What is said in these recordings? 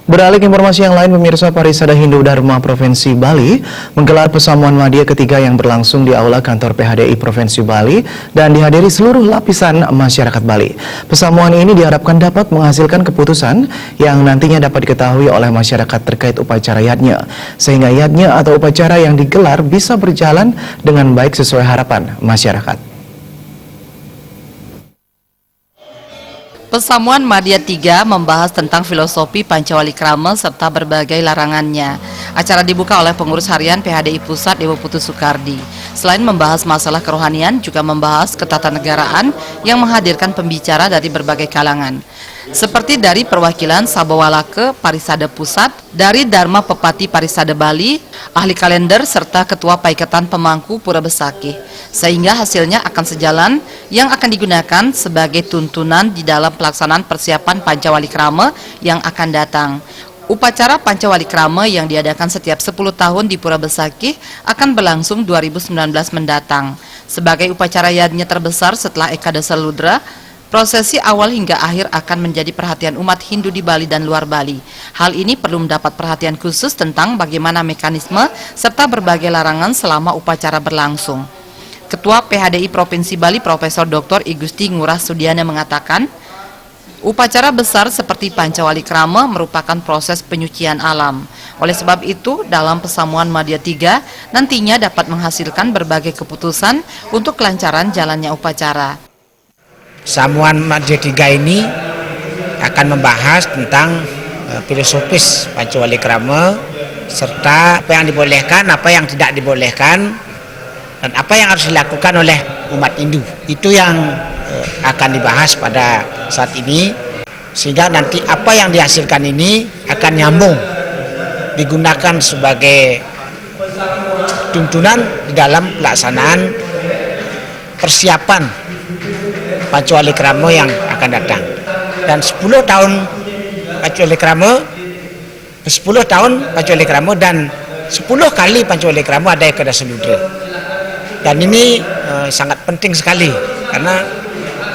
Beralih ke informasi yang lain, pemirsa, Parisada Hindu Dharma Provinsi Bali menggelar Pesamuan Madya ketiga yang berlangsung di Aula Kantor PHDI Provinsi Bali dan dihadiri seluruh lapisan masyarakat Bali. Pesamuan ini diharapkan dapat menghasilkan keputusan yang nantinya dapat diketahui oleh masyarakat terkait upacara yadnya, sehingga yadnya atau upacara yang digelar bisa berjalan dengan baik sesuai harapan masyarakat. Pesamuan Madya 3 membahas tentang filosofi Pancawalikrama serta berbagai larangannya. Acara dibuka oleh pengurus harian PHDI Pusat Dewa Putu Soekardi. Selain membahas masalah kerohanian, juga membahas ketatanegaraan yang menghadirkan pembicara dari berbagai kalangan. Seperti dari perwakilan Sabawalaka Parisada Pusat, dari Dharma Pepati Parisada Bali, ahli kalender, serta Ketua Paikatan Pemangku Pura Besakih. Sehingga hasilnya akan sejalan yang akan digunakan sebagai tuntunan di dalam pelaksanaan persiapan Pancawalikrama yang akan datang. Upacara Pancawalikrama yang diadakan setiap 10 tahun di Pura Besakih akan berlangsung 2019 mendatang. Sebagai upacara yadnya terbesar setelah Ekadasa Ludra, prosesi awal hingga akhir akan menjadi perhatian umat Hindu di Bali dan luar Bali. Hal ini perlu mendapat perhatian khusus tentang bagaimana mekanisme serta berbagai larangan selama upacara berlangsung. Ketua PHDI Provinsi Bali Profesor Dr. I Gusti Ngurah Sudiana mengatakan, upacara besar seperti Pancawalikrama merupakan proses penyucian alam. Oleh sebab itu, dalam Pesamuan Madya 3 nantinya dapat menghasilkan berbagai keputusan untuk kelancaran jalannya upacara. Pesamuan Madya 3 ini akan membahas tentang filosofis Pancawalikrama serta apa yang dibolehkan, apa yang tidak dibolehkan, dan apa yang harus dilakukan oleh umat Hindu. Itu yang akan dibahas pada saat ini, sehingga nanti apa yang dihasilkan ini akan nyambung digunakan sebagai tuntunan di dalam pelaksanaan persiapan Pancawalikrama yang akan datang. Dan 10 tahun Pancawalikrama dan 10 kali Pancawalikrama ada Ekadasa Ludra. Dan ini sangat penting sekali karena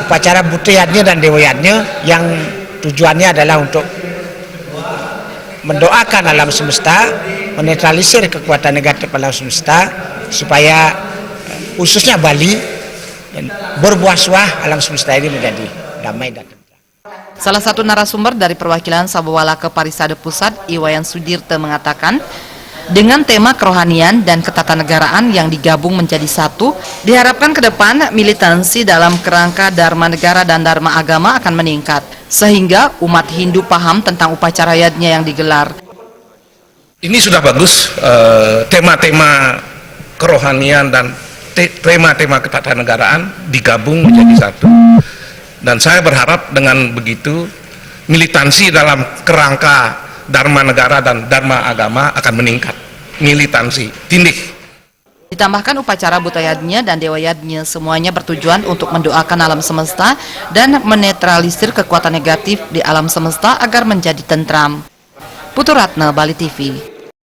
upacara Buta Yadnya dan Dewa Yadnya yang tujuannya adalah untuk mendoakan alam semesta, menetralisir kekuatan negatif alam semesta supaya khususnya Bali berbuah-buah alam semesta ini menjadi damai dan tentram. Salah satu narasumber dari perwakilan Sabawalaka Parisada Pusat, Iwayan Sudirte, mengatakan, dengan tema kerohanian dan ketatanegaraan yang digabung menjadi satu, diharapkan ke depan militansi dalam kerangka Dharma Negara dan Dharma Agama akan meningkat, sehingga umat Hindu paham tentang upacara yadnya yang digelar. Ini sudah bagus, tema-tema kerohanian dan tema-tema ketatanegaraan digabung menjadi satu. Dan saya berharap dengan begitu, militansi dalam kerangka Dharma Negara dan Dharma Agama akan meningkat, militansi, tindih. Ditambahkan upacara Buta Yadnya dan Dewa Yadnya semuanya bertujuan untuk mendoakan alam semesta dan menetralisir kekuatan negatif di alam semesta agar menjadi tentram. Putu Ratna, Bali TV.